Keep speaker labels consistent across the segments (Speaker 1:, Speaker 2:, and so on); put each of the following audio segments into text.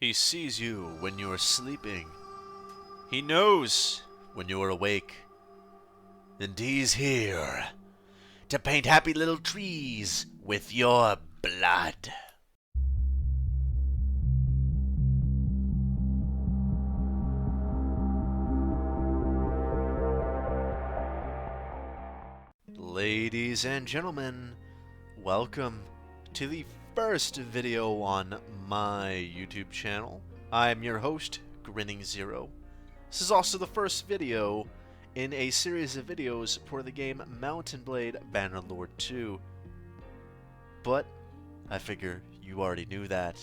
Speaker 1: He sees you when you are sleeping. He knows when you are awake. And he's here to paint happy little trees with your blood. Ladies and gentlemen, welcome to the first video on my YouTube channel. I'm your host, Grinning Zero. This is also the first video in a series of videos for the game Mount and Blade Bannerlord 2. But I figure you already knew that.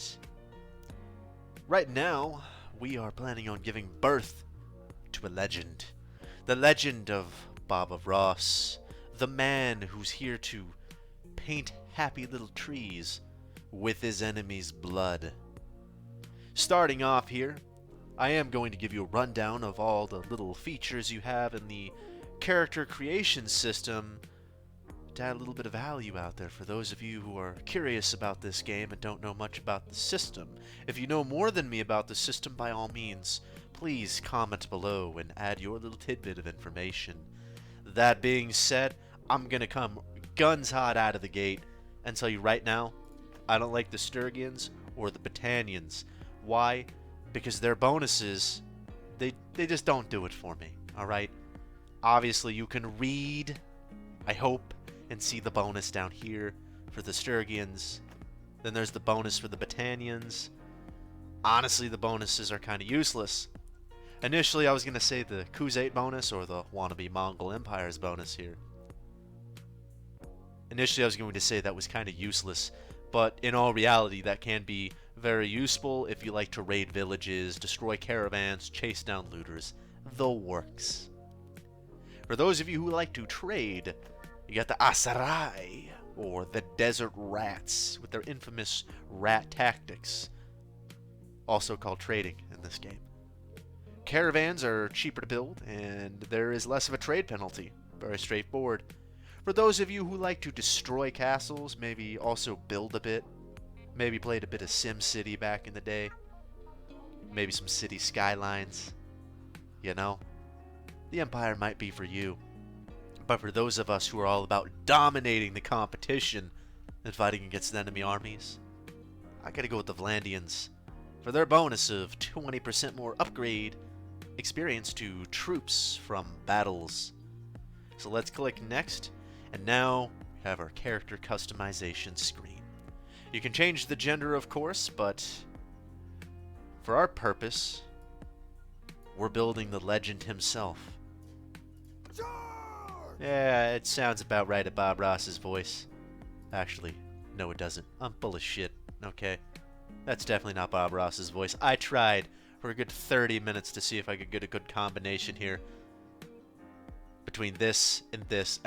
Speaker 1: Right now, we are planning on giving birth to a legend. The legend of Bob Ross. The man who's here to paint happy little trees with his enemy's blood. Starting off here, I am going to give you a rundown of all the little features you have in the character creation system to add a little bit of value out there for those of you who are curious about this game and don't know much about the system. If you know more than me about the system, by all means, please comment below and add your little tidbit of information. That being said, I'm gonna come guns hot out of the gate and tell you right now, I don't like the Sturgians or the Battanians. Why? Because their bonuses, they just don't do it for me, alright? Obviously, you can read, I hope, and see the bonus down here for the Sturgians. Then there's the bonus for the Battanians. Honestly, the bonuses are kind of useless. Initially, I was going to say the Khuzait bonus or the wannabe Mongol Empire's bonus here. Initially, I was going to say that was kind of useless, but in all reality, that can be very useful if you like to raid villages, destroy caravans, chase down looters. The works. For those of you who like to trade, you got the Asarai, or the Desert Rats, with their infamous rat tactics, also called trading in this game. Caravans are cheaper to build, and there is less of a trade penalty. Very straightforward. For those of you who like to destroy castles, maybe also build a bit, maybe played a bit of SimCity back in the day, maybe some city skylines, you know, the Empire might be for you. But for those of us who are all about dominating the competition and fighting against enemy armies, I gotta go with the Vlandians for their bonus of 20% more upgrade experience to troops from battles. So let's click next, and now we have our character customization screen. You can change the gender, of course, but for our purpose, we're building the legend himself. Yeah, it sounds about right at Bob Ross's voice. Actually, no it doesn't. I'm full of shit, okay? That's definitely not Bob Ross's voice. I tried for a good 30 minutes to see if I could get a good combination here between this, and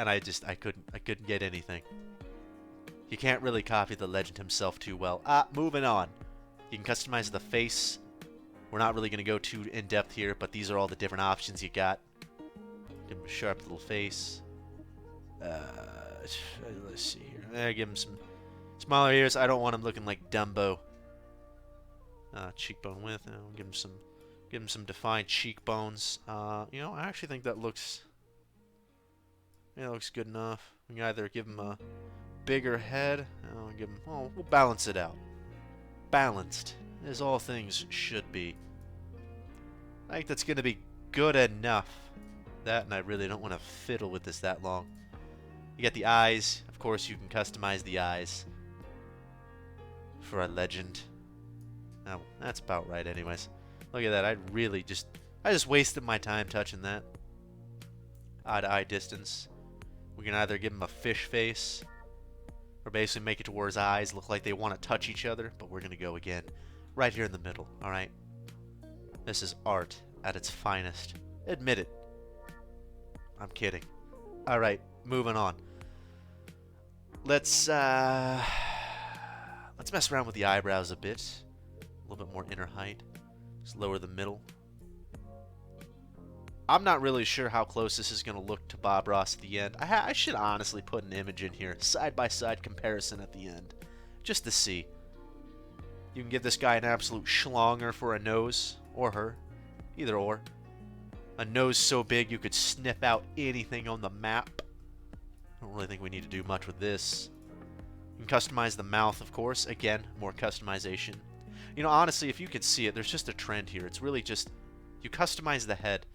Speaker 1: I couldn't get anything. You can't really copy the legend himself too well. Moving on. You can customize the face. We're not really going to go too in-depth here, but these are all the different options you got. Give him a sharp little face. Let's see here. Give him some smaller ears. I don't want him looking like Dumbo. Cheekbone width. Give him some defined cheekbones. You know, I actually think that looks good enough. We can either give him a bigger head. We'll balance it out. Balanced, as all things should be. I think that's gonna be good enough. That, and I really don't want to fiddle with this that long. You got the eyes. Of course, you can customize the eyes for a legend. Oh, that's about right anyways. Look at that. I just wasted my time touching that. Eye to eye distance. We can either give him a fish face or basically make it to where his eyes look like they want to touch each other, but we're going to go again right here in the middle, alright? This is art at its finest. Admit it. I'm kidding. Alright, moving on. Let's mess around with the eyebrows a bit. A little bit more inner height. Just lower the middle. I'm not really sure how close this is going to look to Bob Ross at the end. I should honestly put an image in here, side-by-side comparison at the end, just to see. You can give this guy an absolute schlonger for a nose, or her, either or. A nose so big you could sniff out anything on the map. I don't really think we need to do much with this. You can customize the mouth, of course. Again, more customization. You know, honestly, if you can see it, there's just a trend here. It's really just, you customize the head.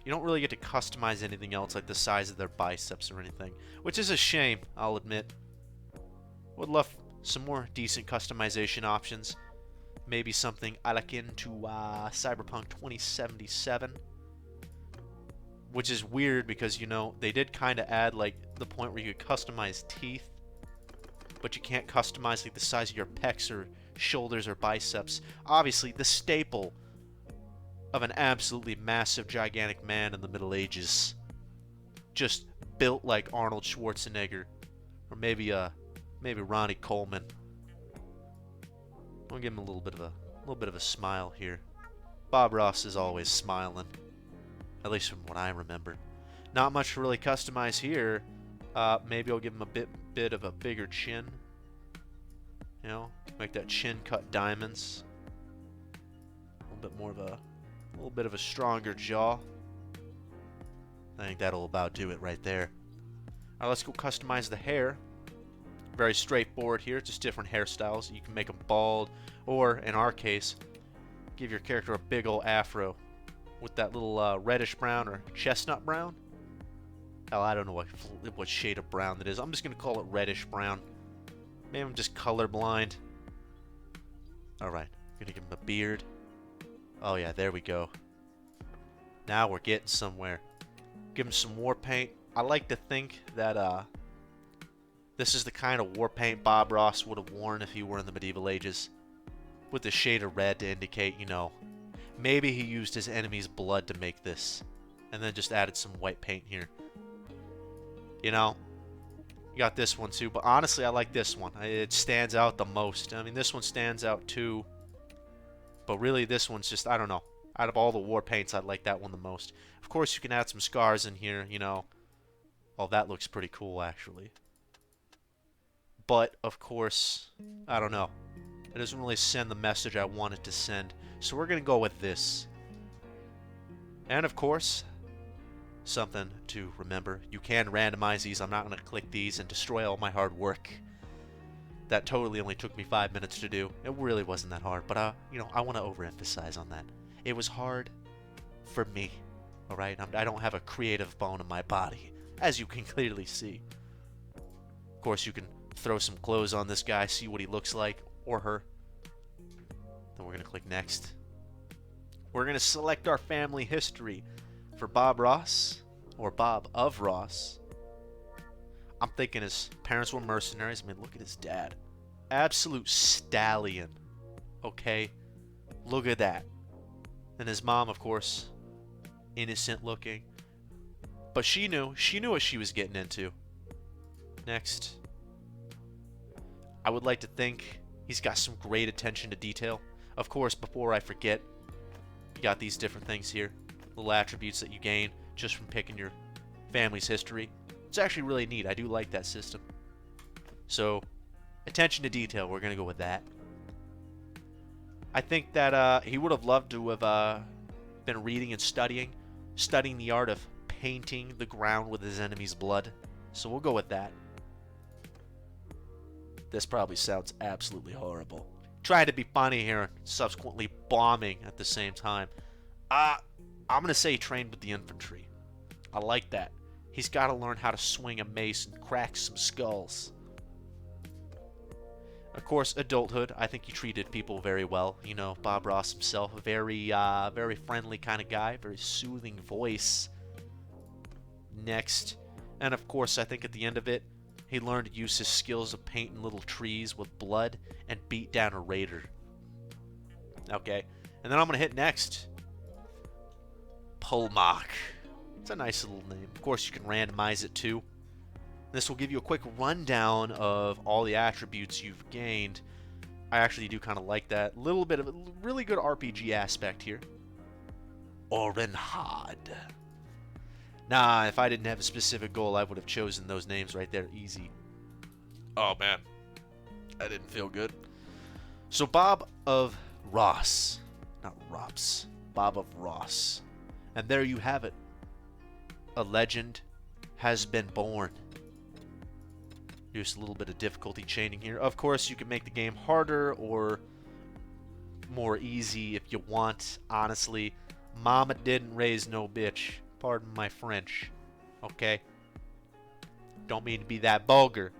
Speaker 1: You don't really get to customize anything else, like the size of their biceps or anything. Which is a shame, I'll admit. Would love some more decent customization options. Maybe something akin to Cyberpunk 2077. Which is weird because, you know, they did kind of add, like, the point where you could customize teeth. But you can't customize, like, the size of your pecs or shoulders or biceps. Obviously, the staple of an absolutely massive, gigantic man in the Middle Ages. Just built like Arnold Schwarzenegger. Or maybe Ronnie Coleman. I'll give him a little bit of a smile here. Bob Ross is always smiling. At least from what I remember. Not much to really customize here. Maybe I'll give him a bit of a bigger chin. You know, make that chin cut diamonds. A little bit of a stronger jaw. I think that'll about do it right there. Alright, let's go customize the hair. Very straightforward here, just different hairstyles. You can make them bald, or in our case, give your character a big old afro with that little reddish brown or chestnut brown. Hell, I don't know what shade of brown that is. I'm just gonna call it reddish brown. Maybe I'm just colorblind. Alright, gonna give him a beard. Oh yeah, there we go. Now we're getting somewhere. Give him some war paint. I like to think that this is the kind of war paint Bob Ross would have worn if he were in the medieval ages. With the shade of red to indicate, you know, maybe he used his enemy's blood to make this. And then just added some white paint here. You know, you got this one too, but honestly I like this one. It stands out the most. I mean, this one stands out too. But really this one's just, I don't know. Out of all the war paints, I like that one the most. Of course you can add some scars in here, you know. Oh, that looks pretty cool actually. But, of course, I don't know. It doesn't really send the message I want it to send. So we're going to go with this. And, of course, something to remember. You can randomize these. I'm not going to click these and destroy all my hard work. That totally only took me 5 minutes to do. It really wasn't that hard. But, you know, I want to overemphasize on that. It was hard for me. Alright? I don't have a creative bone in my body, as you can clearly see. Of course, you can throw some clothes on this guy, see what he looks like, or her. Then we're going to click next. We're going to select our family history for Bob Ross, or Bob of Ross. I'm thinking his parents were mercenaries. I mean, look at his dad. Absolute stallion. Okay? Look at that. And his mom, of course, innocent looking. But she knew what she was getting into. Next. I would like to think he's got some great attention to detail. Of course, before I forget, you got these different things here. Little attributes that you gain just from picking your family's history. It's actually really neat. I do like that system. So, attention to detail, we're going to go with that. I think that he would have loved to have been reading and studying the art of painting the ground with his enemy's blood. So we'll go with that. This probably sounds absolutely horrible. Trying to be funny here and subsequently bombing at the same time. I'm going to say he trained with the infantry. I like that. He's got to learn how to swing a mace and crack some skulls. Of course, adulthood. I think he treated people very well. You know, Bob Ross himself, a very friendly kind of guy. Very soothing voice. Next. And of course, I think at the end of it, he learned to use his skills of painting little trees with blood and beat down a raider. Okay. And then I'm going to hit next. Polmark. It's a nice little name. Of course, you can randomize it too. This will give you a quick rundown of all the attributes you've gained. I actually do kind of like that. Little bit of a really good RPG aspect here. Orenhard. Nah, if I didn't have a specific goal, I would have chosen those names right there. Easy. Oh, man. That didn't feel good. So Bob of Ross, not Rops, Bob of Ross. And there you have it. A legend has been born. Here's a little bit of difficulty chaining here. Of course, you can make the game harder or more easy if you want. Honestly, mama didn't raise no bitch. Pardon my French. Okay? Don't mean to be that vulgar,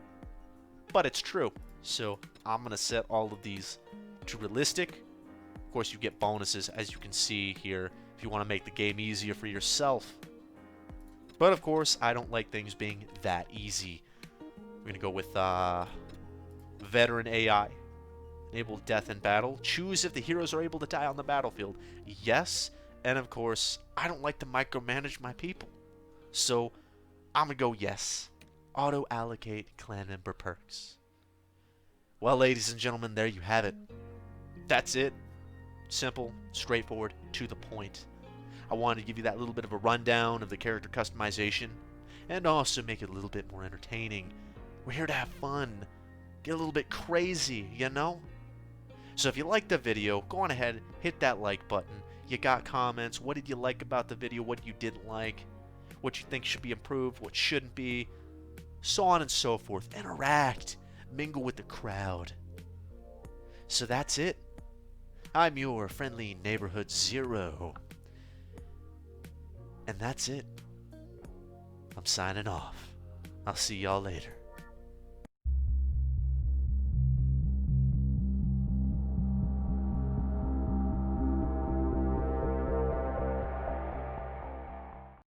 Speaker 1: but it's true. So I'm going to set all of these to realistic. Of course, you get bonuses, as you can see here, if you want to make the game easier for yourself. But of course, I don't like things being that easy. We're going to go with Veteran AI. Enable death in battle. Choose if the heroes are able to die on the battlefield. Yes. And of course, I don't like to micromanage my people. So I'm going to go yes. Auto allocate clan member perks. Well, ladies and gentlemen, there you have it. That's it. Simple, straightforward, to the point. I wanted to give you that little bit of a rundown of the character customization and also make it a little bit more entertaining. We're here to have fun, get a little bit crazy, you know? So if you liked the video, go on ahead, hit that like button. You got comments, what did you like about the video, what you didn't like, what you think should be improved, what shouldn't be, so on and so forth. Interact, mingle with the crowd. So that's it. I'm your friendly neighborhood Zero. And that's it. I'm signing off. I'll see y'all later.